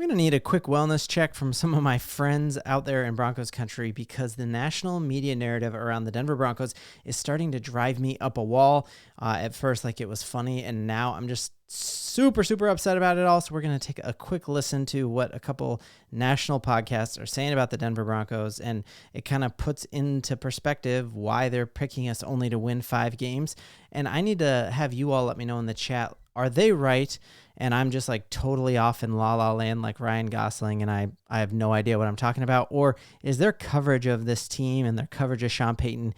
I'm going to need a quick wellness check from some of my friends out there in Broncos country because the national media narrative around the Denver Broncos is starting to drive me up a wall. At first, like it was funny, and now I'm just super, super upset about it all. So we're going to take a quick listen to what a couple national podcasts are saying about the Denver Broncos, and it kind of puts into perspective why they're picking us only to win 5 games. And I need to have you all let me know in the chat, are they right? And I'm just like totally off in la la land like Ryan Gosling, and I have no idea what I'm talking about? Or is their coverage of this team and their coverage of Sean Payton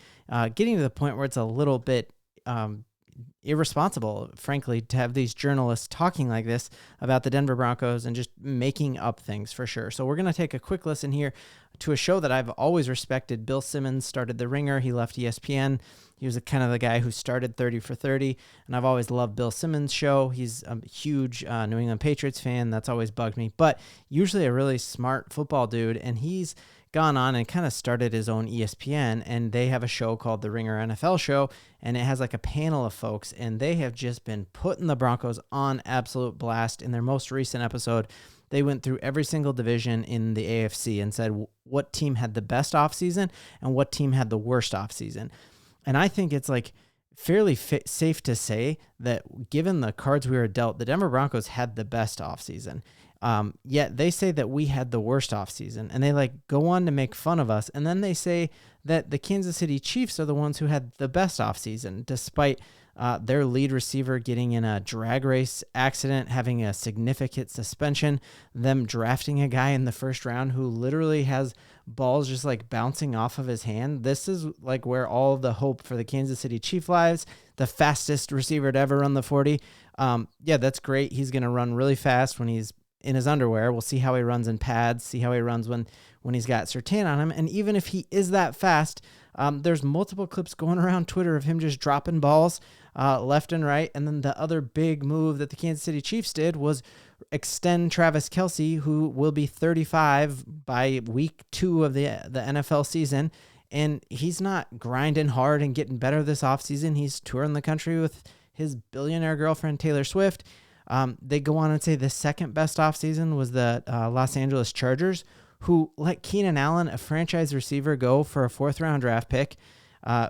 getting to the point where it's a little bit irresponsible, frankly, to have these journalists talking like this about the Denver Broncos and just making up things for sure. So we're going to take a quick listen here to a show that I've always respected. Bill Simmons started The Ringer. He left ESPN. He was kind of the guy who started 30 for 30, and I've always loved Bill Simmons' show. He's a huge New England Patriots fan. That's always bugged me, but usually a really smart football dude, and he's gone on and kind of started his own ESPN, and they have a show called The Ringer NFL Show, and it has like a panel of folks, and they have just been putting the Broncos on absolute blast. In their most recent episode, they went through every single division in the AFC and said what team had the best offseason and what team had the worst offseason. And I think it's like fairly safe to say that given the cards we were dealt, the Denver Broncos had the best offseason. Yet they say that we had the worst offseason, and they like go on to make fun of us. And then they say that the Kansas City Chiefs are the ones who had the best offseason, despite their lead receiver getting in a drag race accident, having a significant suspension, them drafting a guy in the first round who literally has balls just like bouncing off of his hand. This is like where all the hope for the Kansas City Chief lies. The fastest receiver to ever run the 40. Yeah, that's great. He's going to run really fast when he's in his underwear. We'll see how he runs in pads, see how he runs when he's got Surtain on him. And even if he is that fast, there's multiple clips going around Twitter of him just dropping balls left and right. And then the other big move that the Kansas City Chiefs did was extend Travis Kelce, who will be 35 by week 2 of the NFL season. And he's not grinding hard and getting better this offseason. He's touring the country with his billionaire girlfriend, Taylor Swift. They go on and say the second best offseason was the Los Angeles Chargers, who let Keenan Allen, a franchise receiver, go for a 4th-round draft pick,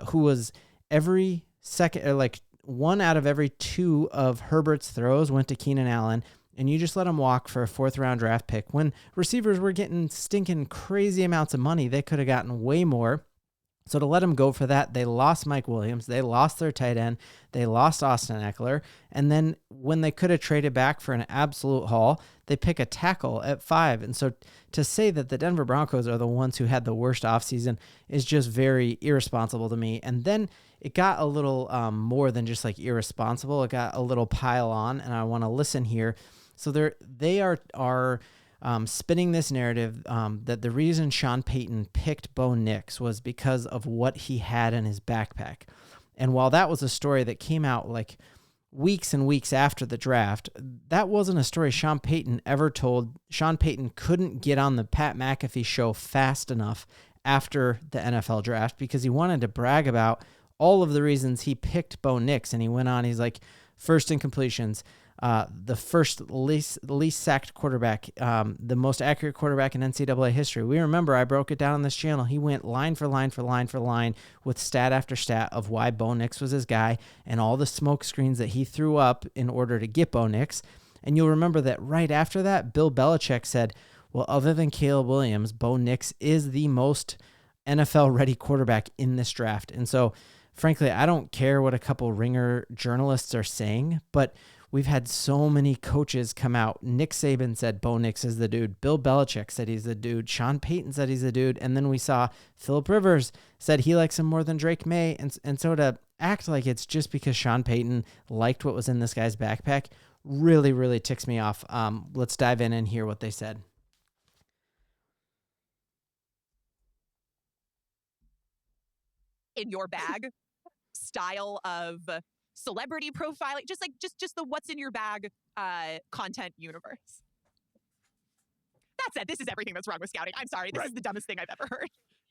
who was every second, or like 1 out of every 2 of Herbert's throws went to Keenan Allen, and you just let him walk for a 4th-round draft pick. When receivers were getting stinking crazy amounts of money, they could have gotten way more. So to let him go for that, they lost Mike Williams, they lost their tight end, they lost Austin Eckler, and then when they could have traded back for an absolute haul, they pick a tackle at 5. And so to say that the Denver Broncos are the ones who had the worst offseason is just very irresponsible to me. And then it got a little more than just like irresponsible. It got a little pile on, and I want to listen here. So they are spinning this narrative that the reason Sean Payton picked Bo Nix was because of what he had in his backpack. And while that was a story that came out like weeks and weeks after the draft, that wasn't a story Sean Payton ever told. Sean Payton couldn't get on the Pat McAfee show fast enough after the NFL draft because he wanted to brag about all of the reasons he picked Bo Nix. And he went on, he's like, first in completions, the first least sacked quarterback, the most accurate quarterback in NCAA history. We remember I broke it down on this channel. He went line for line for line for line with stat after stat of why Bo Nix was his guy and all the smoke screens that he threw up in order to get Bo Nix. And you'll remember that right after that, Bill Belichick said, well, other than Caleb Williams, Bo Nix is the most NFL-ready quarterback in this draft. And so, frankly, I don't care what a couple Ringer journalists are saying, but we've had so many coaches come out. Nick Saban said Bo Nix is the dude. Bill Belichick said he's the dude. Sean Payton said he's the dude. And then we saw Phillip Rivers said he likes him more than Drake May. And so to act like it's just because Sean Payton liked what was in this guy's backpack really, really ticks me off. Let's dive in and hear what they said. In your bag style of celebrity profiling, just the what's in your bag content universe. That said, this is everything that's wrong with scouting. I'm sorry. This is the dumbest thing I've ever heard.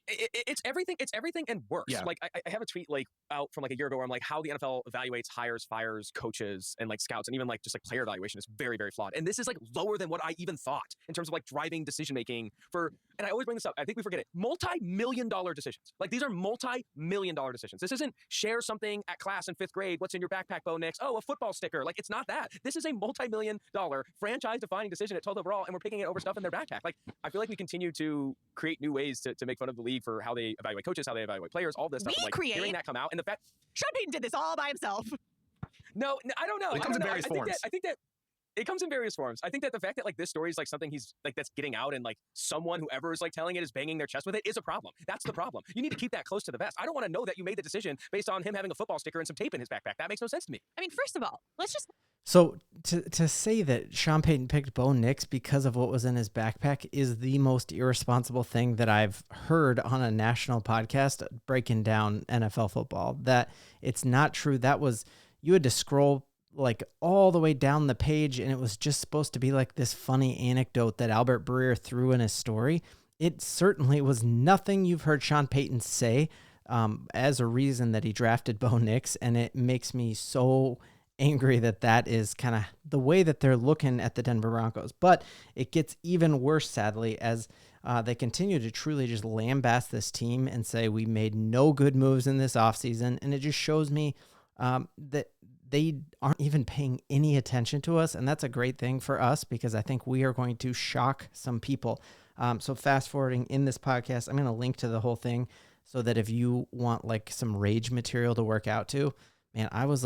It's everything. It's everything and worse. Yeah. Like I have a tweet like out from like a year ago where I'm like, how the NFL evaluates, hires, fires, coaches, and like scouts, and even like just like player evaluation is very, very flawed. And this is like lower than what I even thought in terms of like driving decision making for. And I always bring this up. I think we forget it. Multi-million-dollar decisions. Like these are multi-million-dollar decisions. This isn't share something at class in 5th grade. What's in your backpack, Bo Nix? Oh, a football sticker. Like it's not that. This is a multi-million-dollar franchise-defining decision at 12th overall, and we're picking it over stuff in their backpack. Like I feel like we continue to create new ways to make fun of the league for how they evaluate coaches, how they evaluate players, all this stuff. Like hearing that come out, and the fact Sean Payton did this all by himself. No, I don't know. It comes in various forms. I think that it comes in various forms. I think that the fact that like this story is like something he's like that's getting out, and like someone, whoever is like telling it, is banging their chest with it, is a problem. That's the problem. You need to keep that close to the vest. I don't want to know that you made the decision based on him having a football sticker and some tape in his backpack. That makes no sense to me. I mean, first of all, let's just. So to say that Sean Payton picked Bo Nix because of what was in his backpack is the most irresponsible thing that I've heard on a national podcast breaking down NFL football. That it's not true. That was, you had to scroll like all the way down the page, and it was just supposed to be like this funny anecdote that Albert Breer threw in his story. It certainly was nothing you've heard Sean Payton say as a reason that he drafted Bo Nix, and it makes me so angry that that is kind of the way that they're looking at the Denver Broncos. But it gets even worse, sadly, as they continue to truly just lambast this team and say we made no good moves in this offseason, and it just shows me that they aren't even paying any attention to us, and that's a great thing for us because I think we are going to shock some people. So fast forwarding in this podcast, I'm going to link to the whole thing so that if you want like some rage material to work out to, man, I was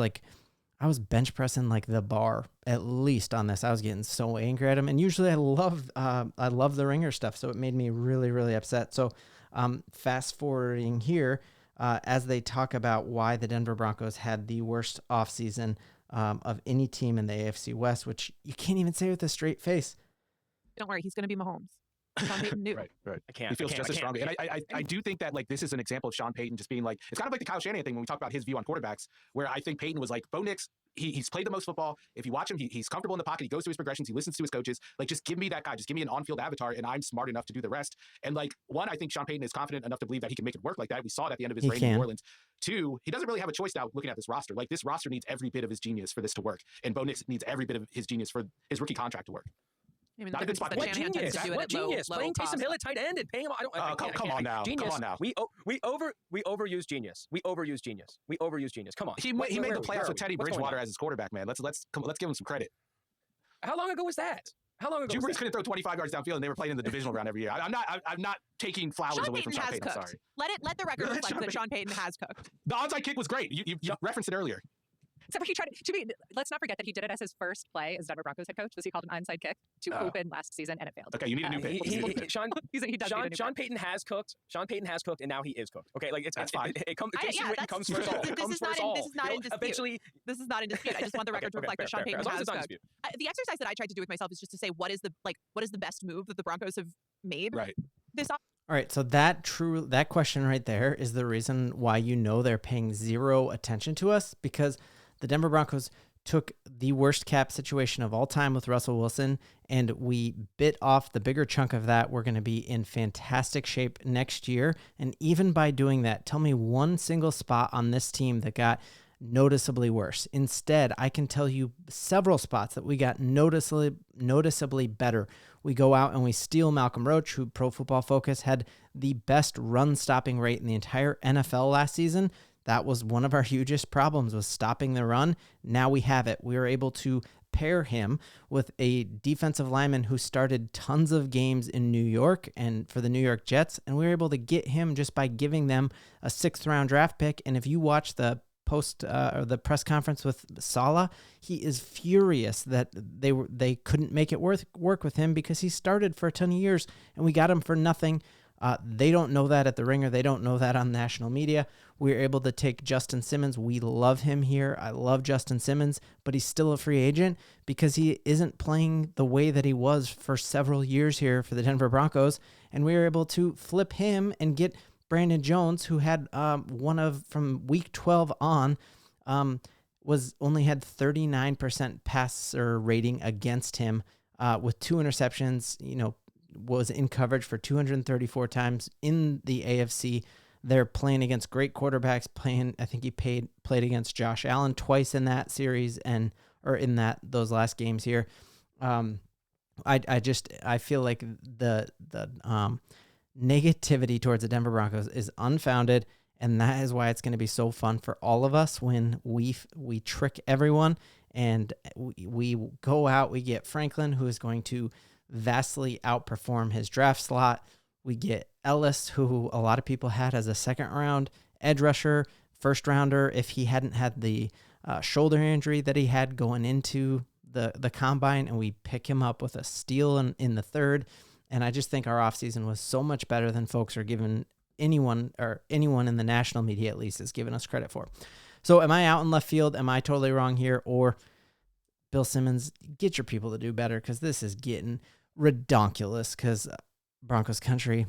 bench pressing like the bar at least on this. I was getting so angry at him, and usually I love the Ringer stuff, so it made me really, really upset. So fast forwarding here, as they talk about why the Denver Broncos had the worst offseason of any team in the AFC West, which you can't even say with a straight face. Don't worry, he's going to be Mahomes. Sean Payton knew. Right. I can't. He feels just as strongly. And I I do think that like this is an example of Sean Payton just being like, it's kind of like the Kyle Shanahan thing when we talk about his view on quarterbacks, where I think Payton was like, Bo Nix, he's played the most football. If you watch him, he's comfortable in the pocket. He goes through his progressions. He listens to his coaches. Like, just give me that guy. Just give me an on-field avatar, and I'm smart enough to do the rest. And like, one, I think Sean Payton is confident enough to believe that he can make it work like that. We saw it at the end of his reign in New Orleans. Two, he doesn't really have a choice now looking at this roster. Like, this roster needs every bit of his genius for this to work. And Bo Nix needs every bit of his genius for his rookie contract to work. I mean, not a good spot. What genius? What genius? Playing Taysom Hill at tight end and paying him. Come on now. Genius. Come on now. We overuse genius. We overuse genius. Come on. He made the playoffs with Teddy Bridgewater as his quarterback, man. Let's give him some credit. How long ago was that? How long ago? Drew Brees couldn't throw 25 yards downfield, and they were playing in the divisional round every year. I'm not taking flowers away from Sean Payton. Sorry. Let the record reflect that Sean Payton has cooked. The onside kick was great. You referenced it earlier. Except for he tried to be, let's not forget that he did it as his first play as Denver Broncos head coach. Was he called an onside kick to open last season, and it failed. Okay, you need a new pick. Sean Payton has cooked. Sean Payton has cooked, and now he is cooked. Okay, like that's fine. It comes first all. This is not in dispute. Eventually, this is not in dispute. I just want the record to reflect that Sean Payton has cooked. The exercise that I tried to do with myself is just to say what is the best move that the Broncos have made. Right. All right, so that question right there is the reason why they're paying zero attention to us, because the Denver Broncos took the worst cap situation of all time with Russell Wilson, and we bit off the bigger chunk of that. We're going to be in fantastic shape next year, and even by doing that, tell me one single spot on this team that got noticeably worse. Instead, I can tell you several spots that we got noticeably better. We go out and we steal Malcolm Roach, who Pro Football Focus had the best run-stopping rate in the entire NFL last season. That was one of our hugest problems, was stopping the run. Now we have it. We were able to pair him with a defensive lineman who started tons of games in New York and for the New York Jets, and we were able to get him just by giving them a 6th-round draft pick. And if you watch the or the press conference with Saleh, he is furious that they couldn't make it work with him because he started for a ton of years and we got him for nothing. They don't know that at The Ringer. They don't know that on national media. We were able to take Justin Simmons. We love him here. I love Justin Simmons, but he's still a free agent because he isn't playing the way that he was for several years here for the Denver Broncos. And we were able to flip him and get Brandon Jones, who had from week 12 on, only had 39% passer rating against him with 2 interceptions. was in coverage for 234 times in the AFC. They're playing against great quarterbacks. I think he played against Josh Allen twice in that series or in those last games here. I feel like the negativity towards the Denver Broncos is unfounded, and that is why it's going to be so fun for all of us when we trick everyone and we go out. We get Franklin, who is going to vastly outperform his draft slot. We get Ellis, who a lot of people had as a second round edge rusher, first rounder, if he hadn't had the shoulder injury that he had going into the combine, and we pick him up with a steal in the third. And I just think our offseason was so much better than folks are giving anyone in the national media at least is giving us credit for. So am I out in left field? Am I totally wrong here? Or Bill Simmons, get your people to do better, because this is getting redonkulous, because Broncos country,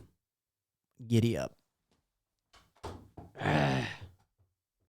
giddy up.